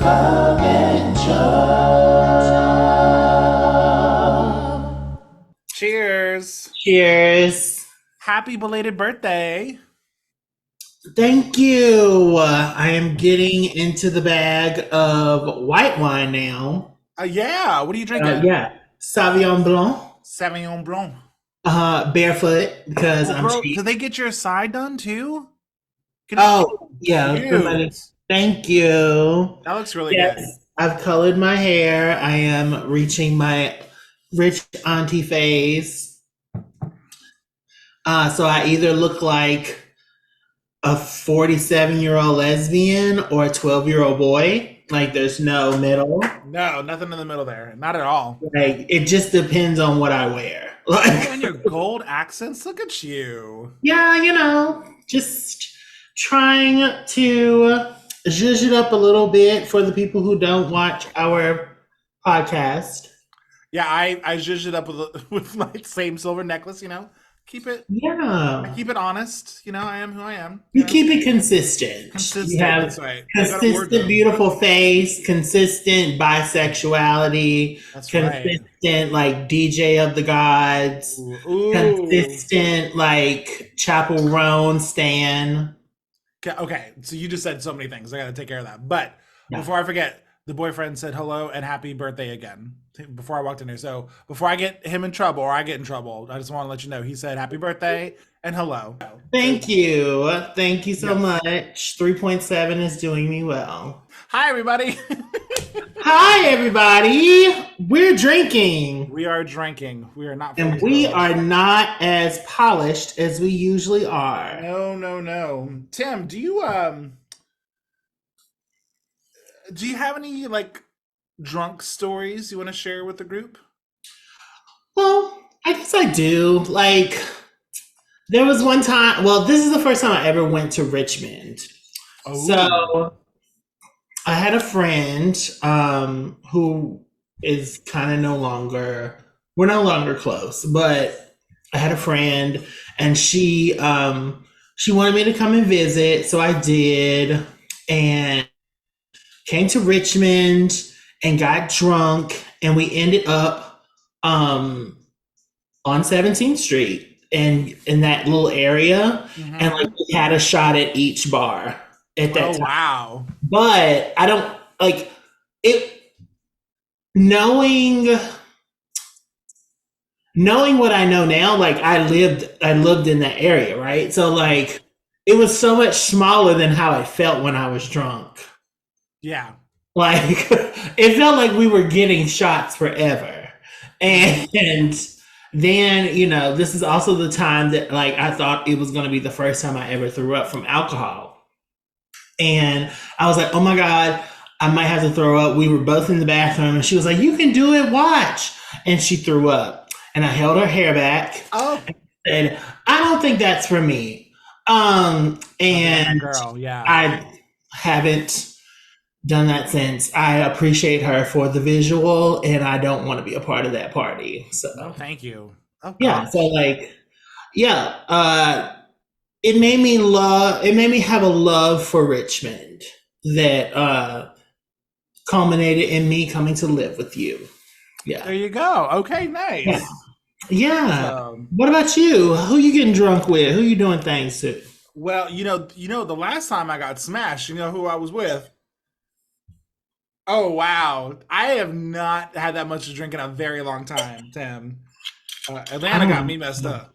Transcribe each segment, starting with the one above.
Love and Joe. Cheers. Cheers. Happy belated birthday. Thank you. I am getting into the bag of white wine now. Yeah. What are you drinking? Yeah, Sauvignon Blanc. Sauvignon Blanc. Barefoot because Oh, I'm bro, cheap. did they get your side done too? Oh, yeah. Cute. Thank you. That looks really good. Yes, I've colored my hair. I am reaching my rich auntie phase. So I either look like a 47-year-old lesbian or a 12-year-old boy. Like there's no middle. No, nothing in the middle there. Not at all. Like it just depends on what I wear. Oh, Like and your gold accents. Look at you. yeah, just trying to zhuzh it up a little bit for the people who don't watch our podcast. Yeah, I zhuzhed it up with my same silver necklace, Keep it I Yeah. keep it honest. I am who I am. You keep it consistent. You Consistent. have That's right. I got a consistent, wardrobe. beautiful face, consistent bisexuality, That's right. consistent like DJ of the gods, Ooh. consistent like Chapel Roan Stan. Okay, so you just said so many things. I got to take care of that. But Yeah. before I forget, the boyfriend said hello and happy birthday again before I walked in here. So before I get him in trouble or I get in trouble, I just want to let you know he said happy birthday and hello. Thank you. Thank you so Yes. much. 3.7 is doing me well. Hi, everybody. Hi, everybody. We're drinking. We are drinking. We are not And fully we sober. are not as polished as we usually are. No, no, no. Tim, do you have any like drunk stories you want to share with the group? Well, I guess I do. Like, there was one time, well, this is the first time I ever went to Richmond. Oh, So I had a friend who is kind of we're no longer close, but I had a friend and she wanted me to come and visit. So I did and came to Richmond and got drunk and we ended up um, on 17th Street and in that little area, and like mm-hmm. we had a shot at each bar at that Oh, time. wow. But I don't like it knowing knowing what I know now, like I lived in that area, right? So like it was so much smaller than how I felt when I was drunk. Yeah. Like it felt like we were getting shots forever. Mm-hmm. And then, this is also the time that like I thought it was gonna be the first time I ever threw up from alcohol. And I was like, oh my God, I might have to throw up. We were both in the bathroom and she was like, you can do it, watch. And she threw up. And I held her hair back Oh, and I don't think that's for me. oh, yeah, that And girl. Yeah. I haven't done that since. I appreciate her for the visual and I don't want to be a part of that party. No, So thank you. Oh yeah, so gosh. like yeah, it made me have a love for Richmond that culminated in me coming to live with you. Yeah. There you go. Okay, Yeah. nice. Yeah. Awesome. What about you? Who you getting drunk with? Who you doing things to? Well, the last time I got smashed, you know who I was with? Oh wow. I have not had that much to drink in a very long time, Tim. Atlanta got Oh, me messed up.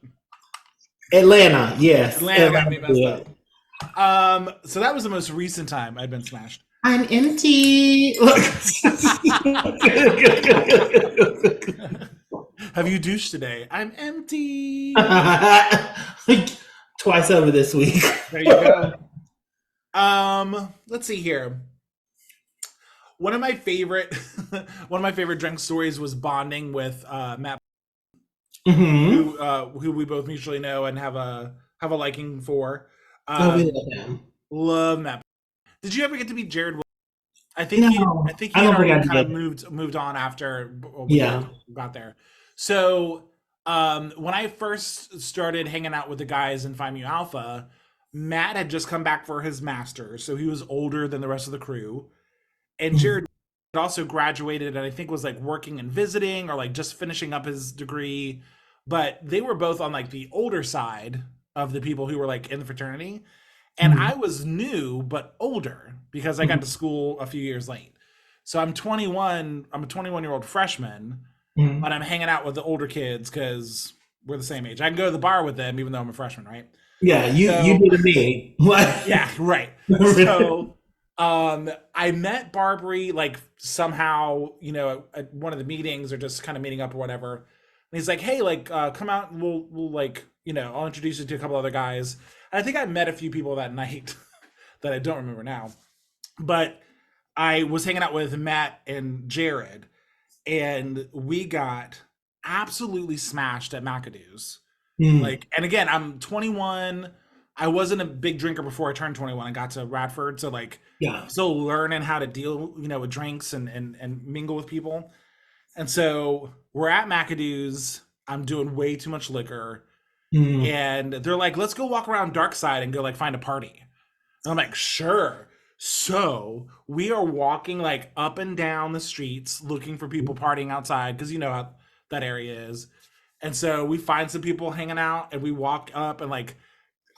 Atlanta, yes. Atlanta got me Atlanta messed up. did. So that was the most recent time I'd been smashed. I'm empty. Look. Have you douched today? I'm empty. Like, twice over this week. There you go. Let's see here. One of my favorite one of my favorite drink stories was bonding with Matt, Hmm. who we both mutually know and have a liking for. Oh, we Um, love him. love Matt. Did you ever get to meet Jared? I No, think I he had don't think already I kind of did. moved on after when you guys Yeah. got there. So when I first started hanging out with the guys in Phi Mu Alpha, Matt had just come back for his master's, so he was older than the rest of the crew. and Jared also graduated and I think was like working and visiting or like just finishing up his degree. But they were both on like the older side of the people who were like in the fraternity. And Mhm. I was new but older because I got to school a few years late. So I'm 21. I'm a 21-year-old freshman, Mhm. but I'm hanging out with the older kids because we're the same age. I can go to the bar with them even though I'm a freshman, right? Yeah, you So do to me. What? yeah, right. So I met Barbary like somehow, at one of the meetings or just kind of meeting up or whatever. And he's like, "Hey, like come out and we'll like, I'll introduce you to a couple other guys." And I think I met a few people that night that I don't remember now. But I was hanging out with Matt and Jared and we got absolutely smashed at McAdoo's. Mm, Like, and again, I'm 21. I wasn't a big drinker before I turned 21 and got to Radford, so like, yeah. still learning how to deal, with drinks and mingle with people. And so we're at McAdoo's. I'm doing way too much liquor, Mm, and they're like, "Let's go walk around Dark Side and go like find a party." And I'm like, "Sure." So we are walking like up and down the streets looking for people partying outside because you know how that area is. And so we find some people hanging out and we walk up and like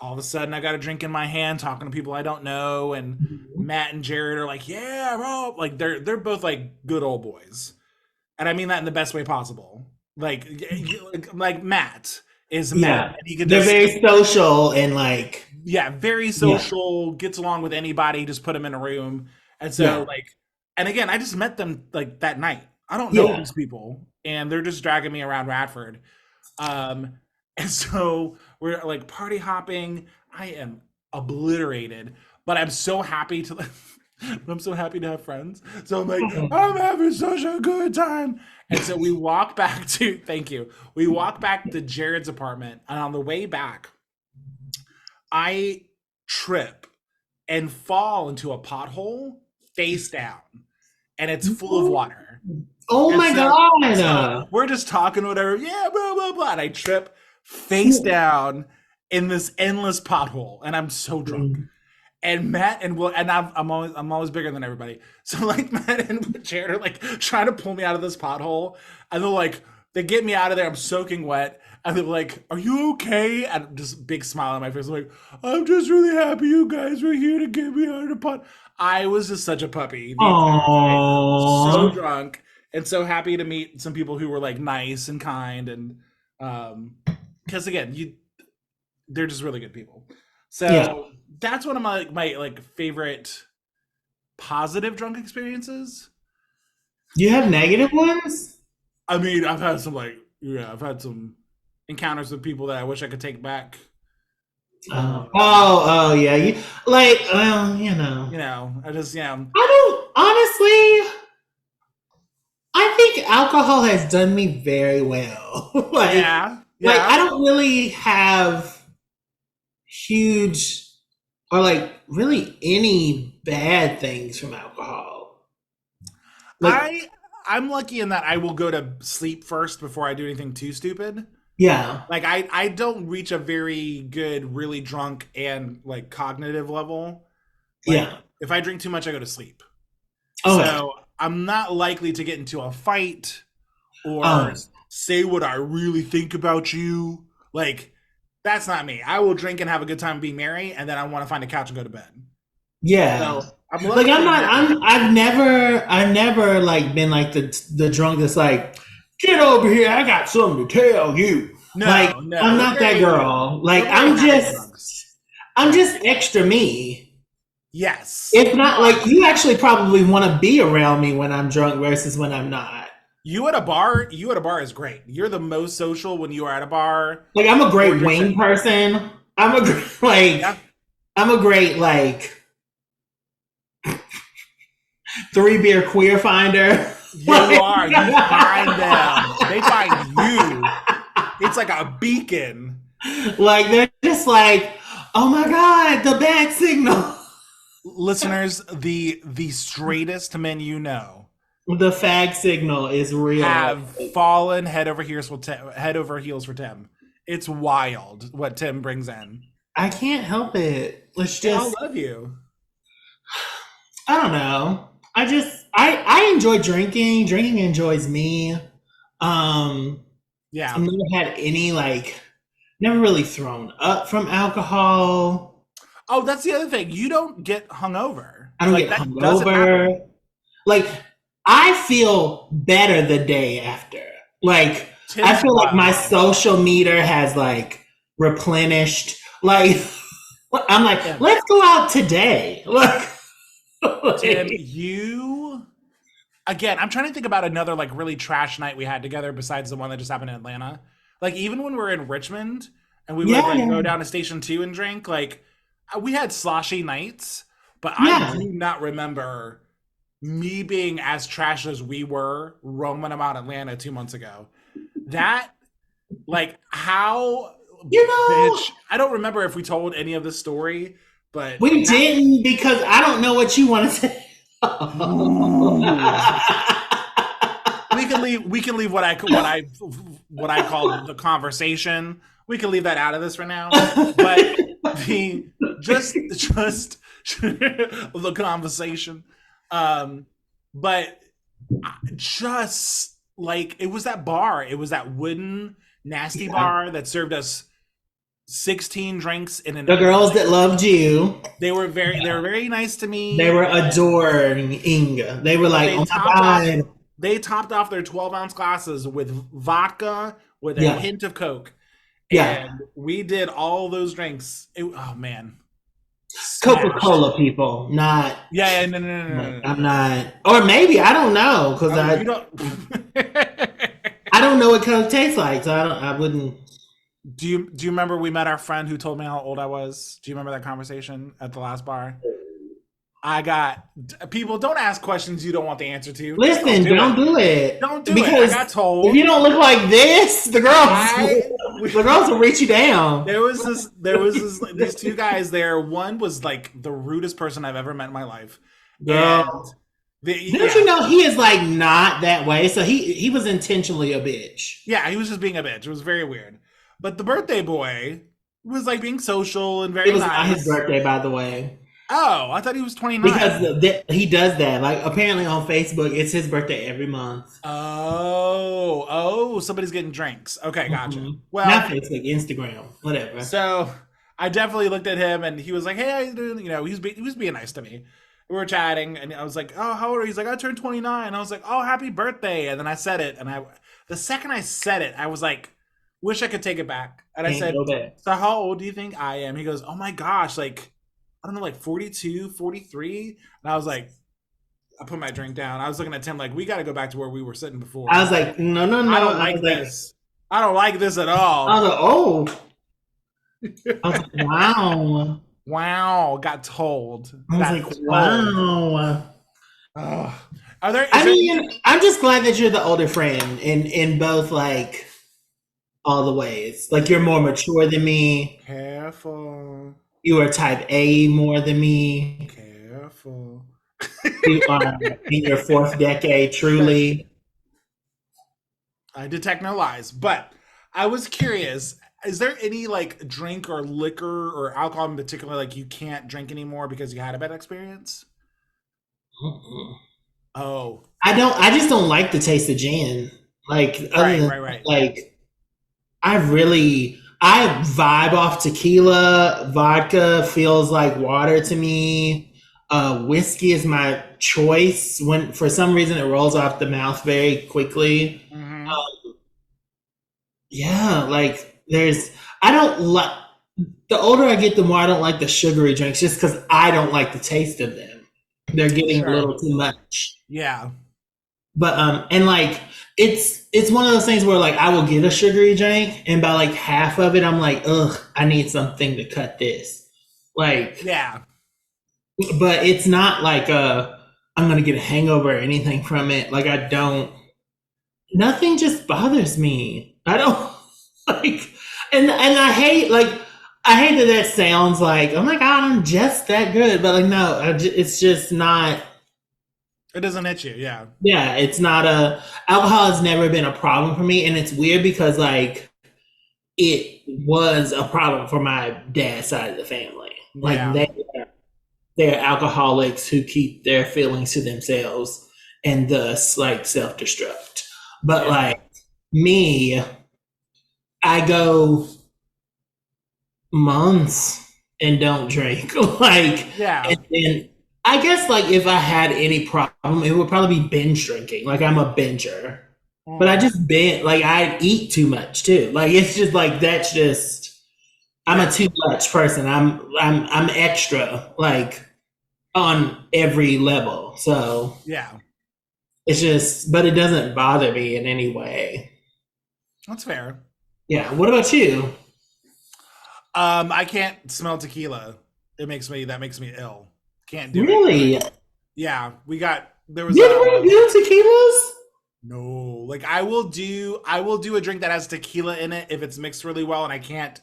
all of a sudden I got a drink in my hand talking to people I don't know and Matt and Jared are like, "Yeah, bro." Like they're both like good old boys. And I mean that in the best way possible. Like like Matt is Matt yeah. and he could They're just very social and like, yeah, very yeah, social, gets along with anybody, just put him in a room. And so yeah, like and again, I just met them like that night. I don't know yeah, these people and they're just dragging me around Radford. Um, and so we're like party hopping. I am obliterated, but I'm so happy to I'm so happy to have friends. So I'm like, I'm having such a good time. And so we walk back to thank you. We walk back to Jared's apartment, and on the way back, I trip and fall into a pothole face down, and it's full of water. Oh And my so God. we're just talking, whatever. Yeah, blah blah blah. And I trip face down in this endless pothole, and I'm so drunk. And Matt and Will and I'm always bigger than everybody. So like Matt and Jared are like trying to pull me out of this pothole, and they're like they get me out of there. I'm soaking wet, and they're like, "Are you okay?" And just big smile on my face. I'm like, "I'm just really happy you guys were here to get me out of the pot." I was just such a puppy the entire night, so Oh, drunk and so happy to meet some people who were like nice and kind and because again they're just really good people. yeah. So that's one of my like favorite positive drunk experiences. You have negative ones? I mean, I've had some like I've had some encounters with people that I wish I could take back. Oh, yeah. You like, well, you know. I just I don't honestly. I think alcohol has done me very well. yeah, like I yeah. don't really have huge or like really any bad things from alcohol. Like, I I'm lucky in that I will go to sleep first before I do anything too stupid. yeah, Like I don't reach a very good really drunk and like cognitive level. Like yeah. if I drink too much I go to sleep. Okay. So I'm not likely to get into a fight or Um, say what I really think about you. Like that's not me. I will drink and have a good time, be merry, and then I want to find a couch and go to bed. yeah. So I'm Like lucky I'm in not. that way. I've never like been like the drunk that's like, get over here. I got something to tell you. Like No, no, I'm not that girl. Like we're very happy drunks. I'm just extra me. Yes, If you not, are. like you actually probably want to be around me when I'm drunk versus when I'm not. You at a bar is great. You're the most social when you are at a bar Like I'm a or great drinks wing anywhere. person. Yeah, I'm a great like 3 beer queer finder. you Like, are. You find them. They find you. It's like a beacon. like they're just like, oh my god, the bad signal. Listeners, the straightest men you know The fag signal is real. have fallen head over heels for Tim. It's wild what Tim brings in. I can't help it. Let's They all just, love you. I don't know. I enjoy drinking. Drinking enjoys me. Yeah. I've never had any like never really thrown up from alcohol. Oh, that's the other thing. You don't get hungover. I don't Like get that doesn't happen. hungover. Like I feel better the day after. Like I Tim's feel like my wild. social meter has like replenished. Like I'm like, Tim, let's go out today. Tim, Like, you again. I'm trying to think about another like really trash night we had together besides the one that just happened in Atlanta. Like even when we were in Richmond and we would like go yeah, down to Station Two and drink, like we had sloshy nights, but I yeah. do not remember me being as trash as we were roaming about Atlanta 2 months ago. That like how You know, bitch. I don't remember if we told any of the story, but we that didn't because I don't know what you want to say. ooh, we can leave what I call the conversation. We can leave that out of this for now. But the just the conversation. But just like it was that bar, it was that wooden nasty Yeah. bar that served us 16 drinks in an The girls that loved you, they were very nice to they me, were adoring Inga. They were but like, oh my God. they topped off their 12-ounce glasses with vodka with a Yeah. hint of Coke. Yeah. And we did all those drinks. Oh man. Smashed. Coca-Cola people, not, Yeah, yeah, no, no, no, no, no, I'm no. not, or maybe, I don't know. Cause Oh, you I, don't. I don't know what Coke tastes like. So I wouldn't. Do you remember we met our friend who told me how old I was? Do you remember that conversation at the last bar? I got people don't ask questions you don't want the answer to. Just Listen, don't it. do it. Don't do it. I Because got if you told. don't look like this, I the girls will reach you down. there was this these two guys there. One was like the rudest person I've ever met in my life. And Girl. Don't you yeah. know he is like not that way? So he was intentionally a bitch. Yeah, he was just being a bitch. It was very weird. But the birthday boy was like being social and It very was not his nice. birthday, by the way. Oh, I thought he was 29. Because he does that. Like apparently on Facebook, it's his birthday every month. Oh, somebody's getting drinks. Okay, gotcha. Mhm. Not Well, Facebook, Instagram, whatever. so I definitely looked at him and he was like, "Hey, how you doing?" You know, he was being nice to me. We were chatting and I was like, "Oh, how old are you?" He's like, "I turned 29." I was like, "Oh, happy birthday." And then I said it and the second I said it, I was like, "Wish I could take it back." And I Can't said, go back. "So how old do you think I am?" He goes, "Oh my gosh, like I don't know, like 42, 43." And I was like, I put my drink down. I was looking at Tim like, we got to go back to where we were sitting I before. was like, no, no, no. I don't I like was like, this. I don't like this at I all. was like, oh. I was like, wow. Wow, got told. I was Got like, told. wow. Ugh. Are there? Is I there? mean, I'm just glad that you're the older friend in both like all the ways. Like you're more mature than me. Careful, You are type A more than me. careful. You are in your fourth decade, truly. I detect no lies, but I was curious. Is there any like drink or liquor or alcohol in particular like you can't drink anymore because you had a bad experience? Mm-mm. Oh, I don't. I just don't like the taste of gin. Like other right, than right, right. like, I vibe off tequila. Vodka feels like water to me. Whiskey is my choice. When for some reason it rolls off the mouth very quickly. Mm-hmm. Uh, yeah, like there's. I don't like. The older I get, the more I don't like the sugary drinks, just because I don't like the taste of them. They're getting a Sure. little too much. Yeah. But and like it's one of those things where like I will get a sugary drink and by like half of it I'm like, ugh, I need something to cut this. Like, Yeah. but it's not like I'm gonna get a hangover or anything from it. Like I don't nothing just bothers me. I don't like and I hate that that sounds like, oh my god, I'm just that good. But like no, it's just not It doesn't hit you. Yeah. yeah, it's not a alcohol has never been a problem for me, and it's weird because like it was a problem for my dad's side of the family. Like Yeah. they're alcoholics who keep their feelings to themselves and thus like self-destruct. But Yeah. like me, I go months and don't drink. Like, Yeah. and then I guess like if I had any problem, it would probably be binge drinking. Like I'm a binger. But I just binge like I eat too much too. Like it's just like that's just I'm a too much person. I'm extra like on every level. So Yeah. it's just but it doesn't bother me in any way. That's fair. Yeah. What about you? I can't smell tequila. That makes me ill. Can't do it. Really? Yeah, there was Did we do tequilas? no, like I will do a drink that has tequila in it if it's mixed really well and I can't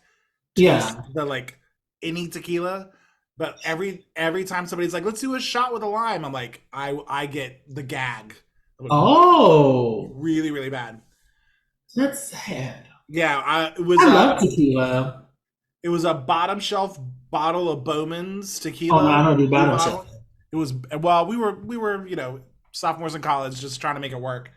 taste Yeah. the like any tequila. But every time somebody's like, let's do a shot with a lime, I'm like, I get the gag. Oh, Really, really bad. that's sad. Yeah, I love tequila. it was a bottom shelf bottle of Bowman's Oh no, tequila. I don't do Blue bottom bottle. shelf. It was well, we were sophomores in college, just trying to make it work,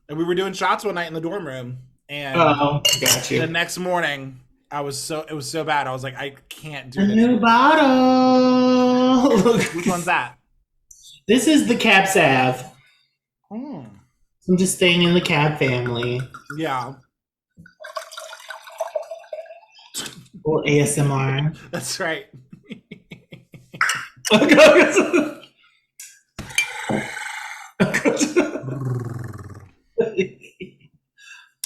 and we were doing shots one night in the dorm room, and Oh, got the you. next morning, it was so bad. I was like, I can't do A this. new bottle. Which one's that? This is the Cab Sav. Hmm. I'm just staying in the Cab family. Yeah, Or ASMR. that's right.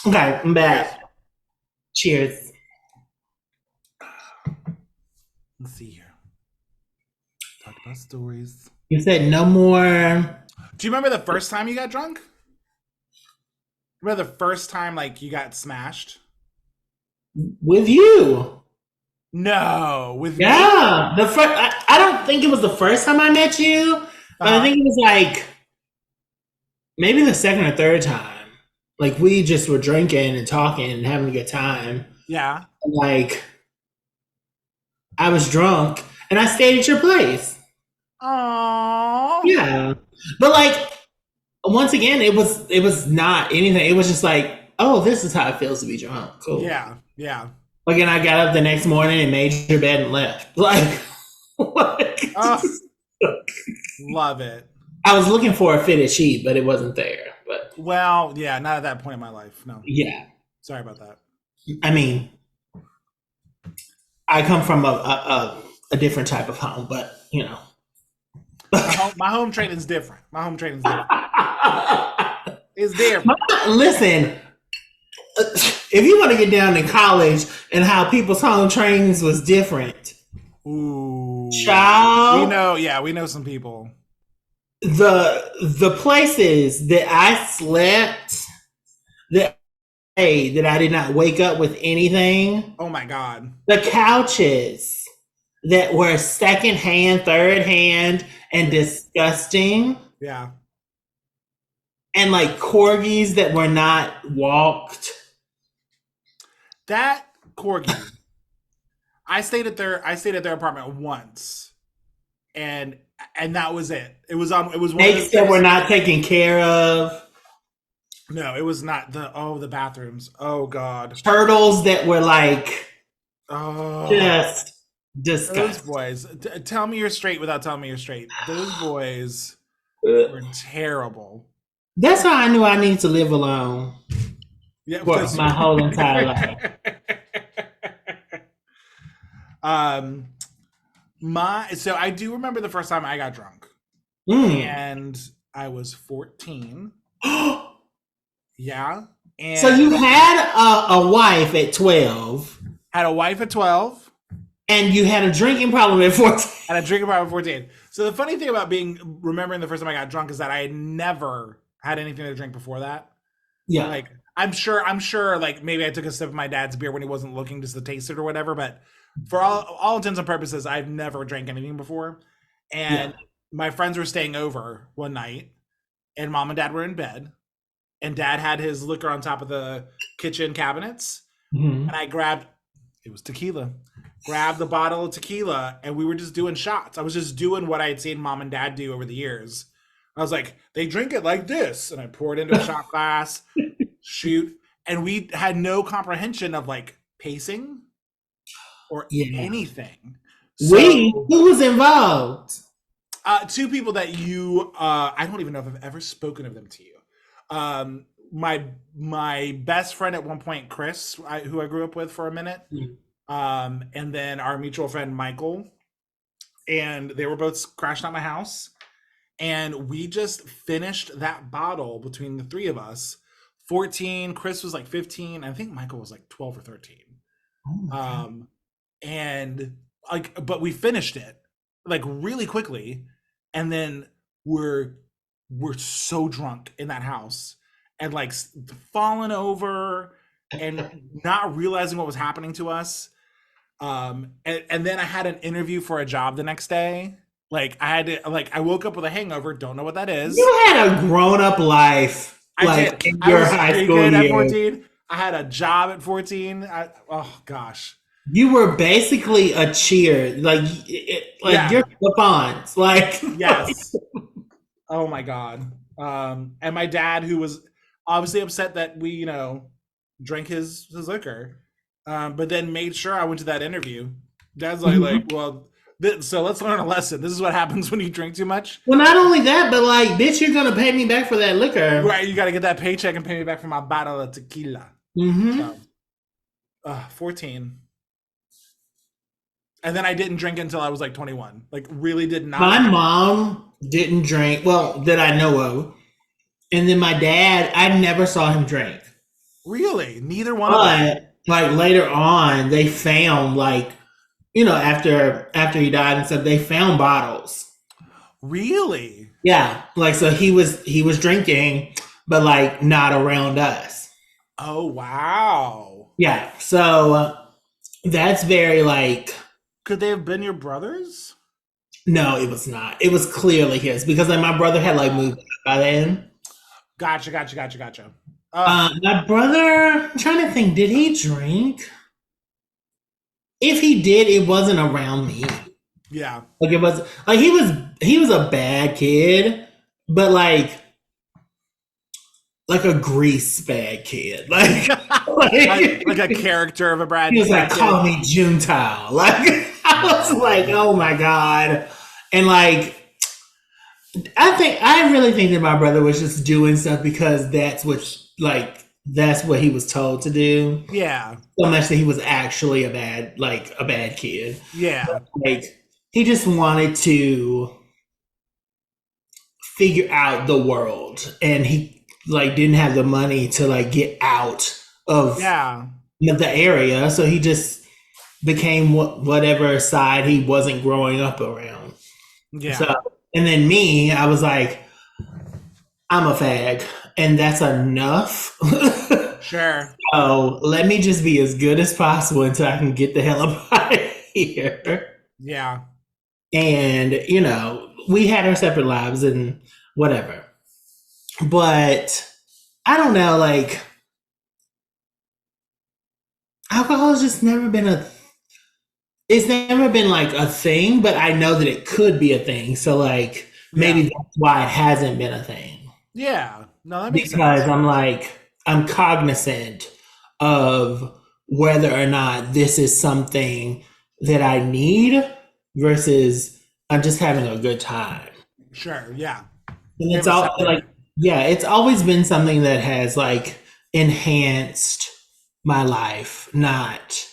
Okay, I'm back. Cheers. Let's see here. Talk about stories. You said no more. Do you remember the first time you got drunk? Remember the first time like you got smashed? With you. No, with me. Yeah. The first I don't think it was the first time I met you, but I think it was like maybe the second or third time. Like we just were drinking and talking and having a good time. Yeah. Like I was drunk and I stayed at your place. Aww. Yeah. But like once again, it was not anything. It was just like, oh, this is how it feels to be drunk. Cool. Yeah. Yeah. Like, and I got up the next morning and made your bed and left. Like, Oh, love it. I was looking for a fitted sheet, but it wasn't there. But Well, yeah, not at that point in my life. No. yeah, Sorry about that. I mean, I come from a different type of home, but you know. My home training's different. My home training's different. It's different. Listen, if you want to get down to college and how people's home trainings was different, Ooh. child, We know some people. the places that I slept, that day that I did not wake up with anything, Oh my God. the couches that were second hand, third hand, and disgusting, Yeah. and like corgis that were not walked. That corgi. I stayed at their apartment once. And that was it. It was one Snakes that were not taken care of. No, it was not the bathrooms. Oh God. Turtles that were like Oh, just those disgusting. boys. Tell me you're straight without telling me you're straight. Those boys were terrible. That's how I knew I needed to live alone Yeah, for my whole entire life. So I do remember the first time I got drunk, Mm. and I was 14. Yeah, and So you had a wife at 12, had a wife at 12. and you had a drinking problem at 14. And a drinking problem at 14. So the funny thing about remembering the first time I got drunk is that I had never had anything to drink before that. Yeah. Like I'm sure like maybe I took a sip of my dad's beer when he wasn't looking just to taste it or whatever, but for all intents and purposes, I've never drank anything before. And my friends were staying over one night, and mom and dad were in bed, and dad had his liquor on top of the kitchen cabinets. Mhm. And I grabbed It was tequila. Grabbed the bottle of tequila and we were just doing shots. I was just doing what I had seen mom and dad do over the years. I was like, they drink it like this. And I poured into a shot glass, shoot. And we had no comprehension of like pacing or anything. So, who was involved? two people that you, I don't even know if I've ever spoken of them to you. My best friend at one point, Chris, who I grew up with for a minute, and then our mutual friend Michael, and they were both crashing at my house, and we just finished that bottle between the three of us. 14, Chris was like 15, I think Michael was like 12 or 13. And like, but we finished it like really quickly, and then we're so drunk in that house and like falling over and not realizing what was happening to us. And then I had an interview for a job the next day. Like I had to, like I woke up with a hangover. Don't know what that is. You had a grown up life. I did. In your high school years. At 14. I had a job at 14. Oh gosh. You were basically a cheer, like you're Fonz, like yes. Oh my god. And my dad, who was obviously upset that we, drank his liquor, but then made sure I went to that interview. Dad's like, well, so let's learn a lesson. This is what happens when you drink too much. Well, not only that, but like, bitch, you're gonna pay me back for that liquor, right? You got to get that paycheck and pay me back for my bottle of tequila. 14. And then I didn't drink until I was like 21. Like really did not. My mom didn't drink, well, that I know of. And then my dad, I never saw him drink. Really? Neither one of them? Like later on, they found like, after he died and stuff, they found bottles. Really? Yeah. Like, so he was drinking, but like not around us. Oh, wow. Yeah. So that's very like... Could they have been your brothers? No, it was not. It was clearly his because like my brother had like moved by then. Gotcha. My brother, I'm trying to think, did he drink? If he did, it wasn't around me. Yeah. Like it was like he was a bad kid, but like a Grease bad kid. Like a character of a Brad. He was like, call me Juntao. Like I was like, oh my God. And like I really think that my brother was just doing stuff because that's what he was told to do. Yeah. So much that he was actually a bad kid. Yeah. Like he just wanted to figure out the world, and he like didn't have the money to like get out of the area, so he just became whatever side he wasn't growing up around. Yeah. So, and then me, I was like, I'm a fag, and that's enough. Sure. So let me just be as good as possible until I can get the hell up out of here. Yeah. And, we had our separate lives and whatever. But I don't know, like, alcohol has just never been it's never been like a thing, but I know that it could be a thing. So like, maybe that's why it hasn't been a thing. Yeah. No, that makes sense. Because I'm cognizant of whether or not this is something that I need versus I'm just having a good time. Sure, yeah. And it's all like, it's always been something that has like enhanced my life, but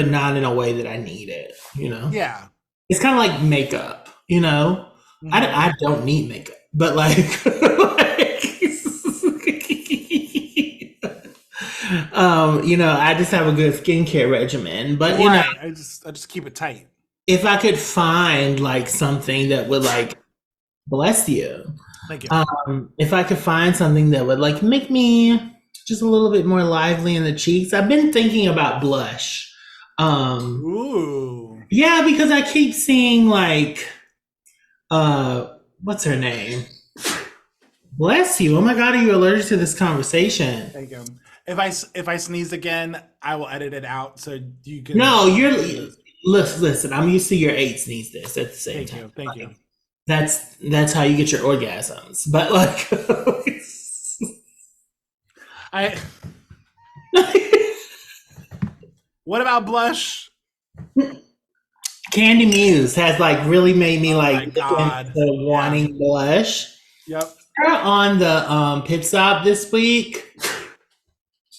not in a way that I need it, Yeah. It's kind of like makeup, Mm-hmm. I don't need makeup, but like, I just have a good skincare regimen, but I just keep it tight. If I could find like something that would like bless you, thank you. If I could find something that would like make me just a little bit more lively in the cheeks, I've been thinking about blush. Ooh. Yeah, because I keep seeing like, what's her name? Bless you. Oh my God, are you allergic to this conversation? Thank you. if I sneeze again, I will edit it out so you can. No, you're listen. I'm used to your 8 sneezes at the same Thank time. you, thank you. That's how you get your orgasms. But like, I. What about blush? Candy Muse has like really made me Oh my like look God. into Yeah. wanting blush. Yep. They're on the pit stop this week.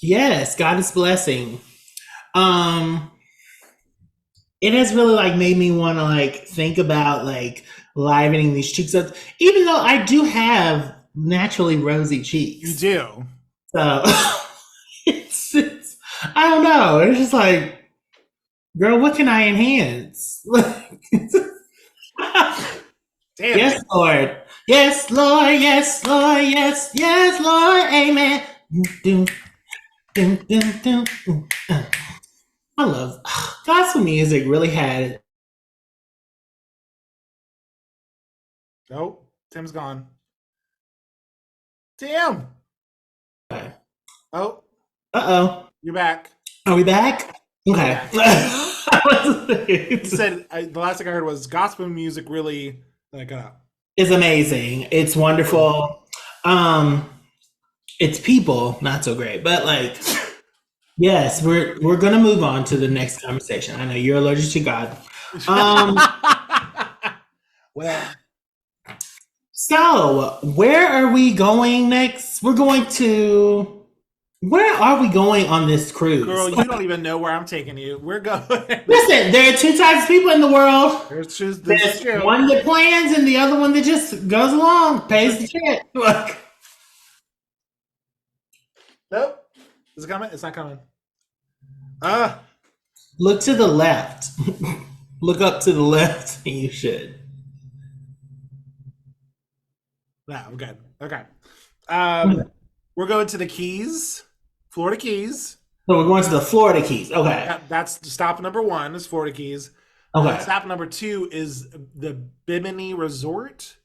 Yes, Goddess blessing. Um, it has really like made me want to like think about like livening these cheeks up. Even though I do have naturally rosy You cheeks, do. so it's I don't know. It's just like, girl, what can I enhance? Damn. Yes, Lord. Yes, Lord. Yes, Lord. Yes, yes, Lord. Amen. Dun, dun, dun, dun. I love gospel music. Really had Nope. Tim's gone. Tim. it. Oh, Oh, you're back. are we back? Okay. You said the last thing I heard was gospel music really like It's amazing. It's wonderful. It's people not so great, but like, yes, we're gonna move on to the next conversation. I know you're allergic to God. Well, So, where are we going next? Where are we going on this cruise? girl, you don't even know where I'm taking you. We're going. Listen, there are 2 types of people in the world. There's One that plans and the other one that just goes along, pays the shit. Look. Nope. Is it coming? It's not coming. Look to the left. Look up to the left, and you should. No, I'm good. Okay. We're going to the Keys, Florida Keys. So we're going to the Florida Keys. Okay. That's stop number 1 is Florida Keys. Okay. Stop number 2 is the Bimini Resort,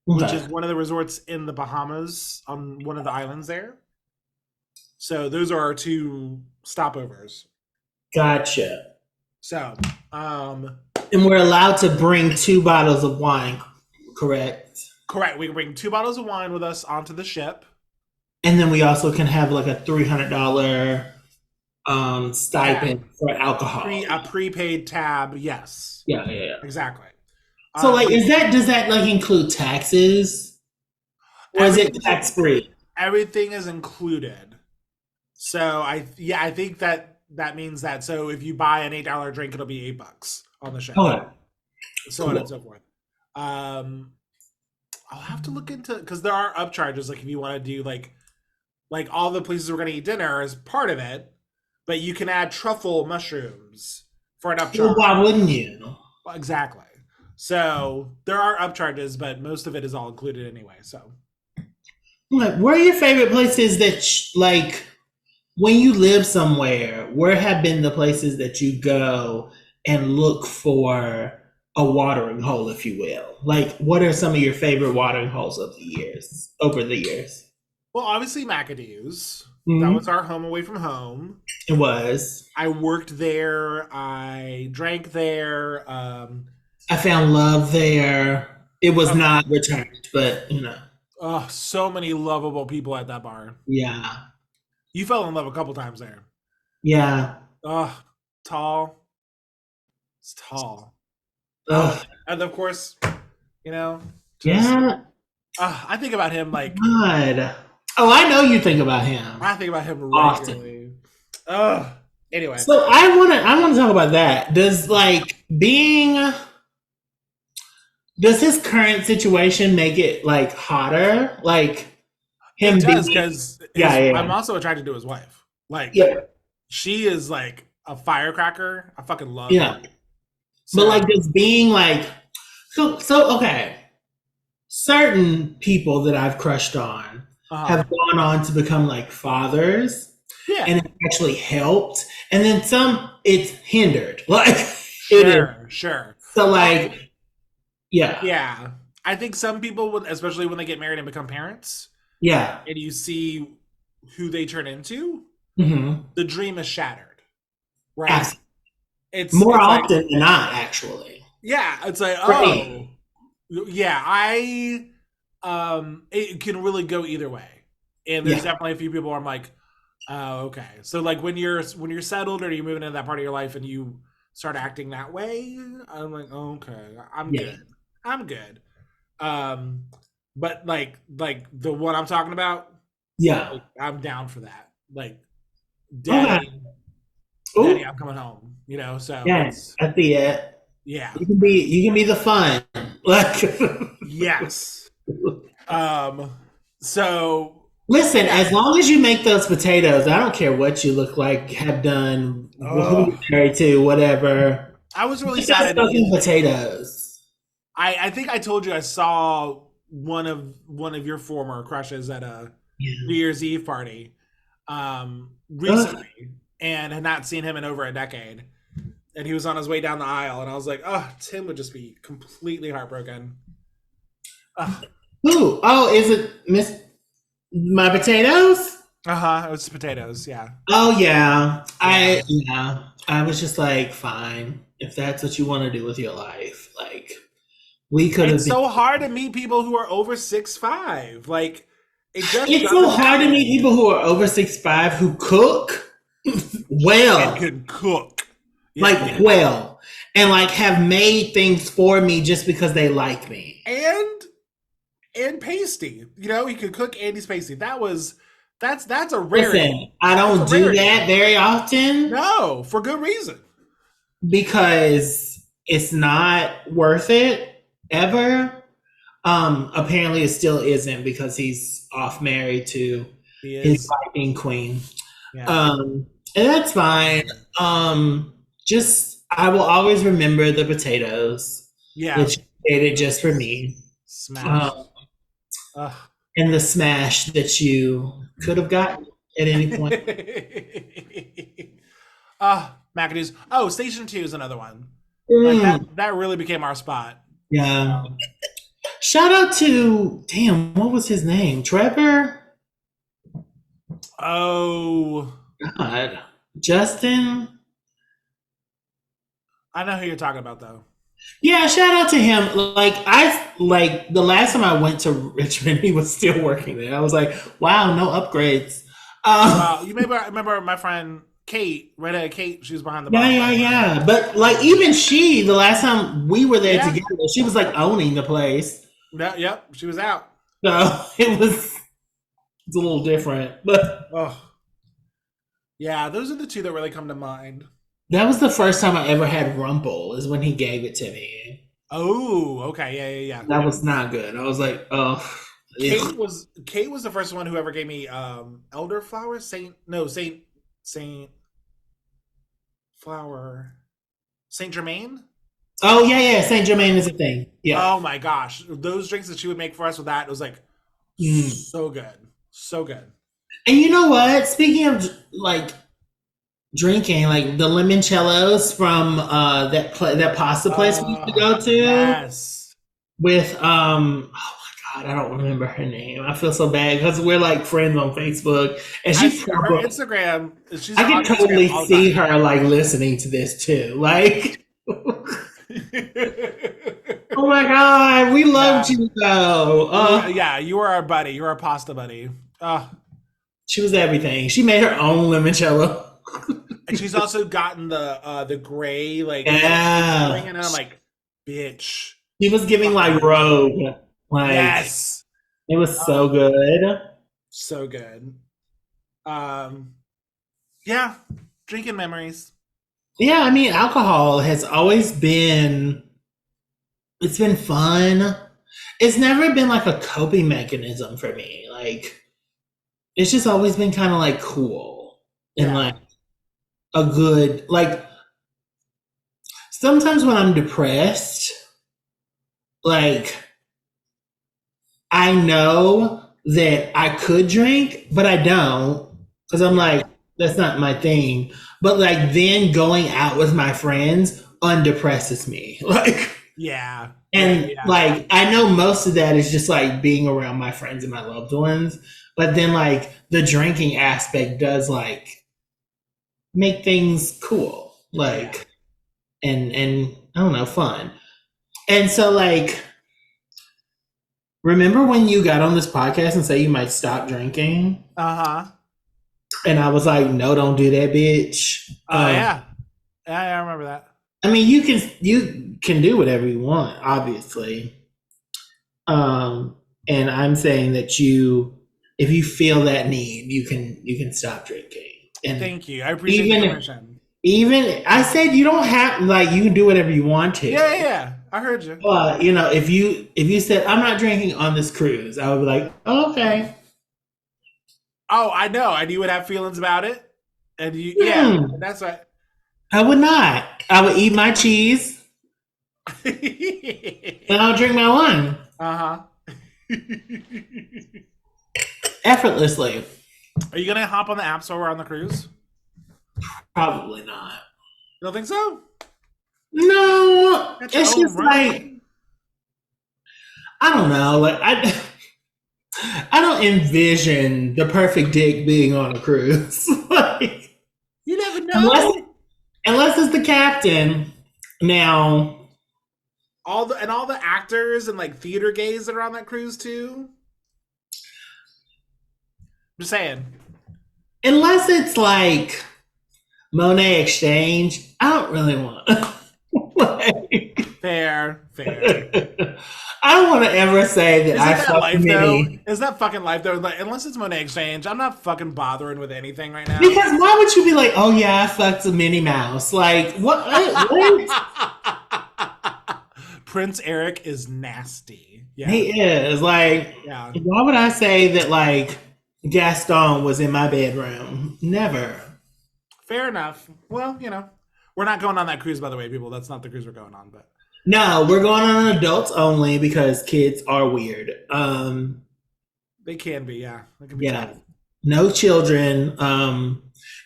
which is one of the resorts in the Bahamas on one of the islands there. So those are our 2 stopovers. Gotcha. So, And we're allowed to bring 2 bottles of wine, correct? correct. We can bring 2 bottles of wine with us onto the ship. And then we also can have like a $300 stipend for alcohol. A prepaid tab, yes. Yeah. Exactly. So like, does that like include taxes? Or is it tax free? Everything is included. So I think that means that. So if you buy an $8 drink, it'll be $8 on the ship. Okay. So on and so forth. I'll have to look into, because there are upcharges. Like if you want to do like all the places we're going to eat dinner is part of it, but you can add truffle mushrooms for an upcharge. Well, why wouldn't you? Exactly. So there are upcharges, but most of it is all included anyway. So, like, where are your favorite places that like when you live somewhere? Where have been the places that you go and look for a watering hole, if you will? Like, what are some of your favorite watering holes over the years? Well, obviously McAdoo's. Mm-hmm. That was our home away from home. It was. I worked there. I drank there. I found love there. It was not returned, but you know. Oh, so many lovable people at that bar. Yeah. You fell in love a couple times there. Yeah. Oh, tall. It's tall. And of course, you know. Yeah. I think about him like. God. Oh, I know you think about him. I think about him regularly. Anyway. So I want to talk about that. Does his current situation make it like hotter? Like him it does, because yeah. I'm also attracted to his wife. Like she is like a firecracker. I fucking love her. So, but like just being like so okay. Certain people that I've crushed on have gone on to become like fathers. Yeah. And it actually helped. And then some it's hindered. Like sure. So like yeah. I think some people would, especially when they get married and become parents. Yeah. And you see who they turn into. Mm-hmm. the dream is shattered, right? Absolutely. It's More it's like, often than not, actually. yeah, it's like, For oh, me. yeah, it can really go either way. And there's Yeah. definitely a few people where I'm like, oh, okay. So like when you're settled or you're moving into that part of your life and you start acting that way, I'm like, okay, I'm Yeah. good. I'm good. Um, but like the one I'm talking about, Yeah. like, I'm down for that. Like, Okay. daddy, daddy, Oh, I'm coming home. So yeah. it's, I see it. yeah, You can be the fun. Like yes. Um, so listen, yeah. as long as you make those potatoes, I don't care what you look like, have done, who Oh, you're married to, whatever. I was really Just sad I those didn't get. fucking potatoes. I think I told you I saw one of your former crushes at a Yeah. New Year's Eve party Ugh. recently, and had not seen him in over a decade. And he was on his way down the aisle, and I was like, oh, Tim would just be completely heartbroken. Uh Ooh, oh, is it Miss My Potatoes? huh. It was potatoes. Yeah, Oh yeah. yeah. I was just like, fine, if that's what you want to do with your life. Like we could have It's been so hard to meet people who are over 6'5". Like, it just it's so doesn't hard to meet happen. people who are over 6'5" who cook And well. can cook. Yeah, Like well. And like have made things for me just because they like me. and pasty. He could cook and he's pasty. That's a rarity. Listen, I That's a don't do rarity. that very often No, for good reason. because it's not worth it ever. Apparently it still isn't because he's off married to He his is. fighting queen. Yeah. Um, and that's fine. Just I will always remember the potatoes Yeah. that you created just for me. Smash. Um, Ugh. and the smash that you could have gotten at any point. McAdoo's. Oh, Station 2 is another one. Like that Mm, that really became our spot. yeah. Um, Shout out to damn, what was his name? Trevor? oh, God. Justin? I know who you're talking about though. Yeah, shout out to him. Like the last time I went to Richmond, he was still working there. I was like, wow, no upgrades. You remember my friend Kate, redhead Kate. She was behind the Yeah, bar. yeah, yeah. But like even she, the last time we were there Yeah. together, she was like owning the place. Yeah. Yep. She was out. So it's a little different. But Oh, yeah. Those are the two that really come to mind. that was the first time I ever had Rumple, is when he gave it to me. Oh, okay. Yeah, yeah, yeah. That was not good. I was like, oh, Kate ugh. was Kate was the first one who ever gave me elderflower Saint flower Saint Germain. Oh yeah, yeah. Saint Germain is a thing. Yeah. Oh my gosh, those drinks that she would make for us with that, it was like Mm. so good, so good. And you know what? Speaking of like drinking, like the limoncellos from that pasta place we used to go to Yes. with oh my god, I don't remember her name. I feel so bad because we're like friends on Facebook, and I she see her probably Instagram. She's I can on Instagram totally all see the her like listening to this too. Like, time. oh my god, we loved Yeah. you though. Yeah, you were our buddy. You were our pasta buddy. Uh, She was everything. She made her own limoncello. and she's also gotten the gray like Yeah, ring, and I'm like, bitch. she was giving like Rogue. Like Yes. it was Uh, so good. so good. Um, yeah, drinking memories. Yeah, I mean, alcohol has always been, it's been fun. It's never been like a coping mechanism for me. Like, it's just always been kind of like cool and Yeah. like a good, like, sometimes when I'm depressed, like, I know that I could drink, but I don't because I'm Yeah. like, that's not my thing. But like, then going out with my friends undepresses me. Like, Yeah. Yeah. and Yeah. like I know most of that is just like being around my friends and my loved ones, but then like the drinking aspect does like make things cool, like and I don't know, fun. And so like, remember when you got on this podcast and say you might stop drinking? Uh-huh. And I was like, no, don't do that, bitch. Oh yeah. Yeah, I remember that. I mean, you can do whatever you want, obviously. And I'm saying that if you feel that need, you can stop drinking. And Thank you. I appreciate the permission. even I said you don't have, like, you can do whatever you want to. Yeah. I heard you. But you know, if you said I'm not drinking on this cruise, I would be like, oh, okay. Oh, I know. And you would have feelings about it. And that's right. I would not. I would eat my cheese and I'll drink my wine. Uh-huh. Effortlessly. Are you gonna hop on the app store while we're on the cruise? Probably not. You don't think so? No. It's just like, I don't know. Like I don't envision the perfect dick being on a cruise. Like, you never know. Unless it's the captain. Now, all the actors and like theater gays that are on that cruise too. I'm just saying. Unless it's like Monet Exchange, I don't really want. Like, fair. I don't want to ever say that I fucked life Minnie. though? Is that fucking life though? Like, unless it's Monet Exchange, I'm not fucking bothering with anything right now. Because why would you be like, oh yeah, I fucked a Minnie Mouse? Like, what? Prince Eric is nasty. Yeah. He is. Like, why would I say that, like, Gaston was in my bedroom? Never. Fair enough. Well, you know, we're not going on that cruise, by the way, people. That's not the cruise we're going on, but no, we're going on adults only because kids are weird. They can be, yeah. They can be tough. No children.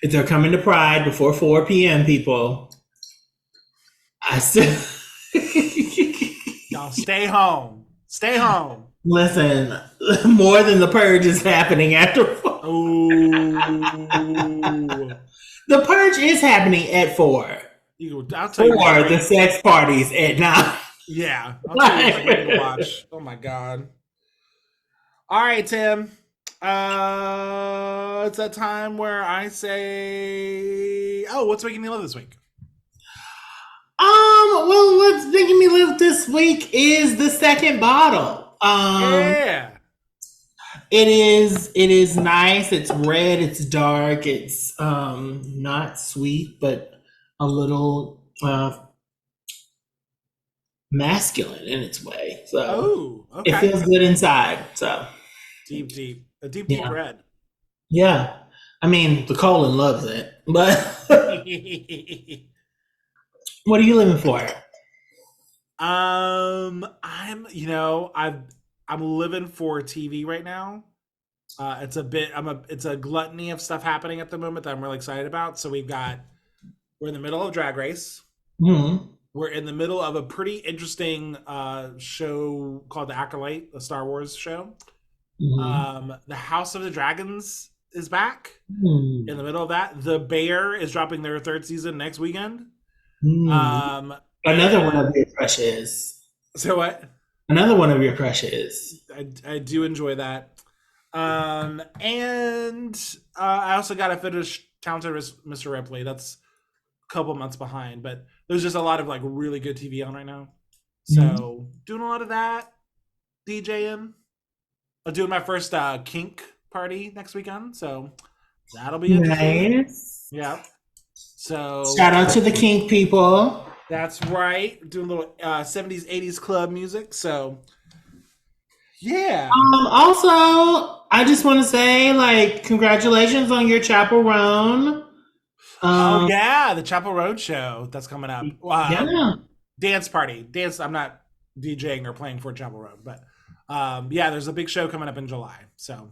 If they're coming to Pride before 4 p.m., people, I said, y'all stay home. Stay home. Listen, more than the purge is happening after. Ooh. The purge is happening at 4. I'll tell you. Or the sex parties at 9. Yeah. I'll tell you to watch. Oh my God. All right, Tim. It's that time where I say, oh, what's making me live this week? Well, what's making me live this week is the second bottle. Yeah. It is nice. It's red, it's dark, it's not sweet, but a little masculine in its way. So okay. It feels good inside. So deep red. Yeah. I mean, the colon loves it. But what are you living for? I'm living for TV right now. It's a gluttony of stuff happening at the moment that I'm really excited about. So we're in the middle of Drag Race. Mm-hmm. We're in the middle of a pretty interesting show called The Acolyte, a Star Wars show. Mm-hmm. The House of the Dragons is back. In the middle of that. The Bear is dropping their 3rd season next weekend. Another one of your crushes. So what? Another one of your crushes. I do enjoy that. And I also got to finish Talented Mr. Ripley. That's a couple months behind, but there's just a lot of like really good TV on right now. So doing a lot of that, DJing. I'm doing my first kink party next weekend, so that'll be interesting. Nice. Yeah. So shout out to the kink people. That's right. Doing a little 70s, 80s club music. So yeah. Also, I just want to say, like, congratulations on your Chaperone. Oh yeah, the Chapel Road show that's coming up. Yeah. Dance party. I'm not DJing or playing for Chapel Road, but yeah, there's a big show coming up in July. So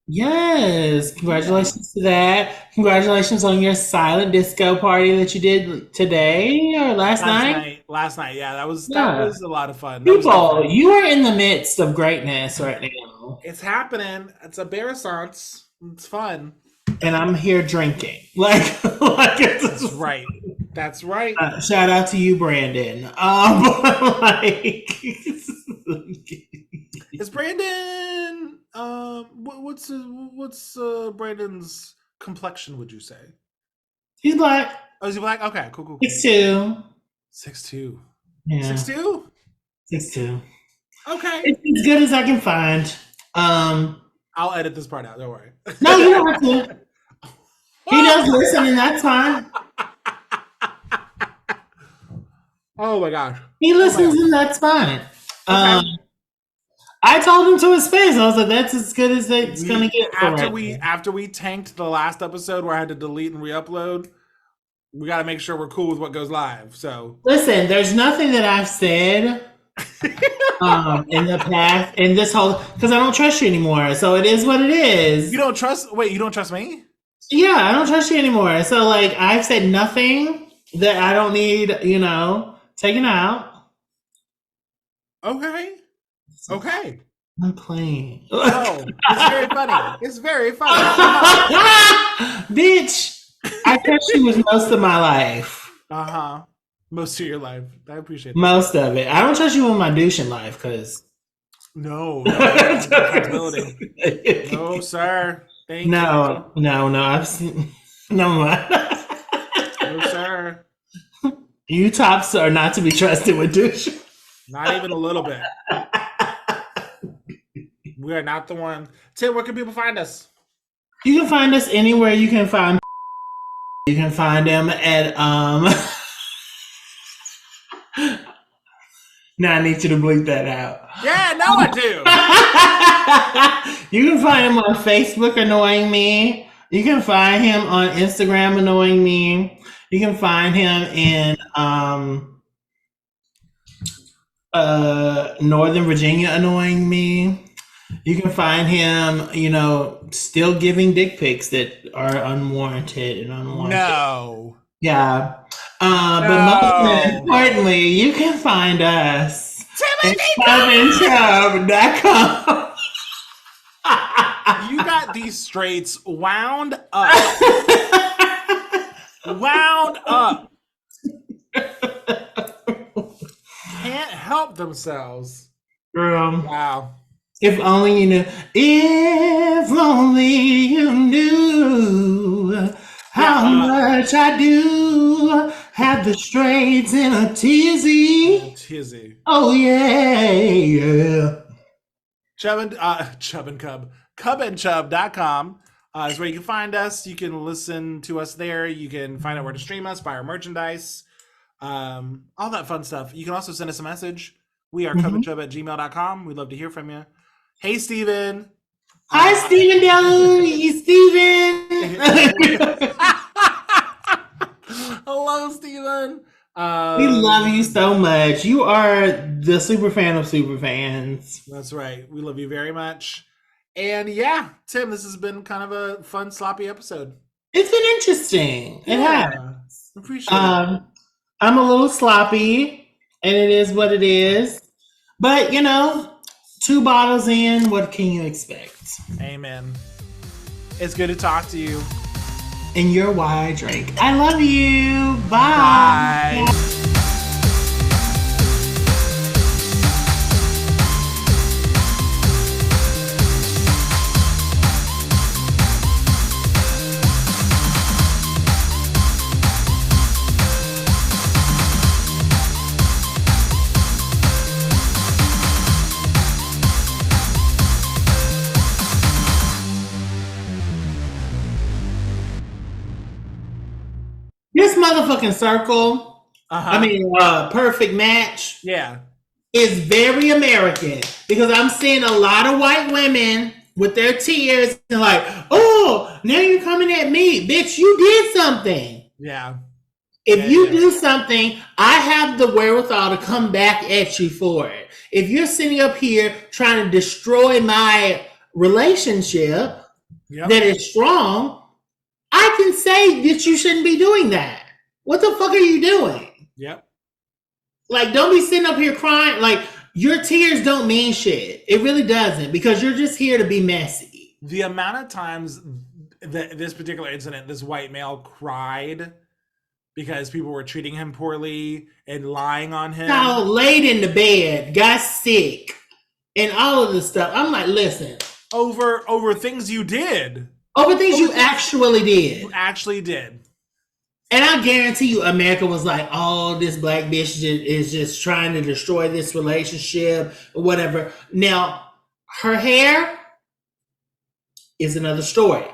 yes, congratulations to that. Congratulations on your silent disco party that you did today or last night. Last night, yeah, that was a lot of fun. People, you are in the midst of greatness right now. It's happening. It's a Bear-a-sance. It's fun. and I'm here drinking. Like That's right. That's right. Shout out to you, Brandon. But like, Is Brandon? What's Brandon's complexion? Would you say? he's black. Oh, is he black? Okay, cool, cool, cool. 6'2". 6'2". Yeah, 6'2". 6'2". Okay. It's as good as I can find. I'll edit this part out. Don't worry. No, you don't have to. He does listen, and that's fine. Oh my gosh. He listens, and that's fine. I told him to his face. I was like, "That's as good as it's gonna get." After we tanked the last episode where I had to delete and re-upload, we got to make sure we're cool with what goes live. So listen, there's nothing that I've said in the past in this whole because I don't trust you anymore. So it is what it is. You don't trust? Wait, you don't trust me? Yeah, I don't trust you anymore. So like, I've said nothing that I don't need. Taken out. Okay. Okay. I'm playing. Oh, it's very funny. It's very funny. Bitch, I trust you with most of my life. Most of your life. I appreciate that. Most of it. I don't trust you with my douching life because. No. Accountability. No, sir. Thank you. No. I've seen. No, no, sir. You tops are not to be trusted with douche. Not even a little bit. We are not the one. Tim, where can people find us? You can find us anywhere you can find. You can find them at Now I need you to bleep that out. Yeah, now I do. You can find him on Facebook, Annoying Me. You can find him on Instagram, Annoying Me. You can find him in Northern Virginia, Annoying Me. You can find him, still giving dick pics that are unwarranted and unwanted. No. Yeah. But most importantly, you can find us at ChubandChub.com. You got these straights wound up. Wound up. Can't help themselves. Girl. Wow. If only you knew. If only you knew how much I do have the straights in a tizzy. Tizzy. Oh yeah. Chub and Cub. Cubandchub.com is where you can find us. You can listen to us there. You can find out where to stream us, buy our merchandise, all that fun stuff. You can also send us a message. We are cubandchub@gmail.com. We'd love to hear from you. Hey, Steven. Hi, Steven Dillon. Steven. Hello, Steven. We love you so much. You are the super fan of super fans. That's right. We love you very much. And yeah, Tim, this has been kind of a fun, sloppy episode. It's been interesting. It has. Appreciate it. I'm a little sloppy, and it is what it is. But, 2 bottles in, what can you expect? Amen. It's good to talk to you. And you're why I drink. I love you. Bye. Bye. This motherfucking circle, perfect match. Yeah. Is very American because I'm seeing a lot of white women with their tears and like, oh, now you're coming at me. Bitch, you did something. Yeah. If you do something, I have the wherewithal to come back at you for it. If you're sitting up here trying to destroy my relationship that is strong, I can say that you shouldn't be doing that. What the fuck are you doing? Yep. Like, don't be sitting up here crying. Like, your tears don't mean shit. It really doesn't because you're just here to be messy. The amount of times this particular incident, this white male cried because people were treating him poorly and lying on him. Now, laid in the bed, got sick, and all of this stuff. I'm like, listen. Over things you did. Over things you actually did. You actually did. And I guarantee you, America was like, oh, this black bitch is just trying to destroy this relationship or whatever. Now, her hair is another story.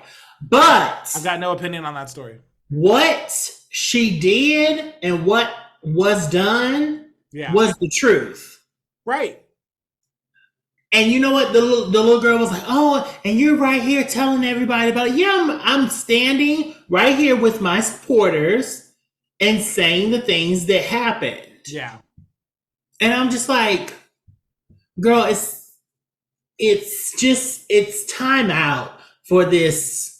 But I've got no opinion on that story. What she did and what was done was the truth. Right. And you know what? The little girl was like, oh, and you're right here telling everybody about it. Yeah, I'm standing right here with my supporters and saying the things that happened. Yeah. And I'm just like, girl, it's time out for this.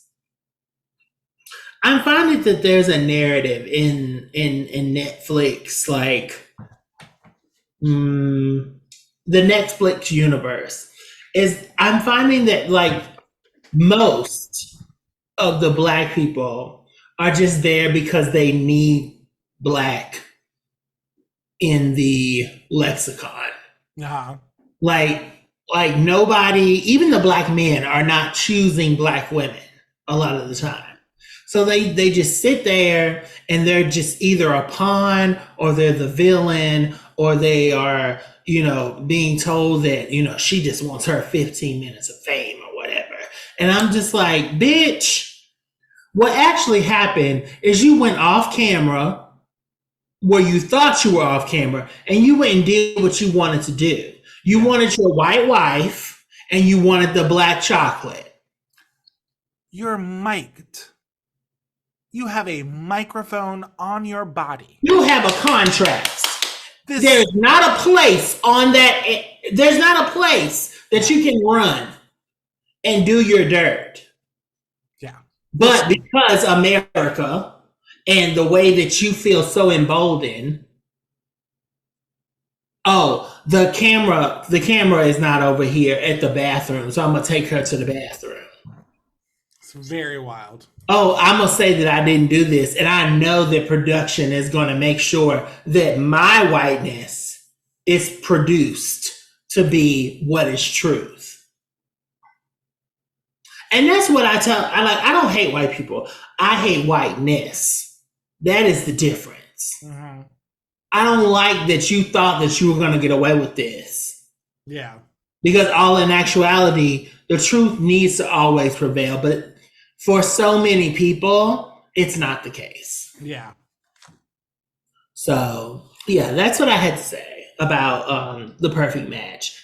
I'm finding that there's a narrative in Netflix, like, the Netflix universe is I'm finding that like most of the black people are just there because they need black in the lexicon. Uh-huh. Like nobody, even the black men are not choosing black women a lot of the time. So they just sit there and they're just either a pawn or they're the villain or they are, being told that, she just wants her 15 minutes of fame or whatever. And I'm just like, bitch, what actually happened is you went off camera where you thought you were off camera and you went and did what you wanted to do. You wanted your white wife and you wanted the black chocolate. You're mic'd. You have a microphone on your body. You have a contract. There's not a place on that. There's not a place that you can run and do your dirt. Yeah. But because America and the way that you feel so emboldened, the camera is not over here at the bathroom, so I'm gonna take her to the bathroom. It's very wild. Oh, I'm going to say that I didn't do this. And I know that production is going to make sure that my whiteness is produced to be what is truth. And that's what I don't hate white people. I hate whiteness. That is the difference. Mm-hmm. I don't like that you thought that you were going to get away with this. Yeah. Because all in actuality, the truth needs to always prevail. But for so many people, it's not the case. Yeah. So, yeah, that's what I had to say about The Perfect Match.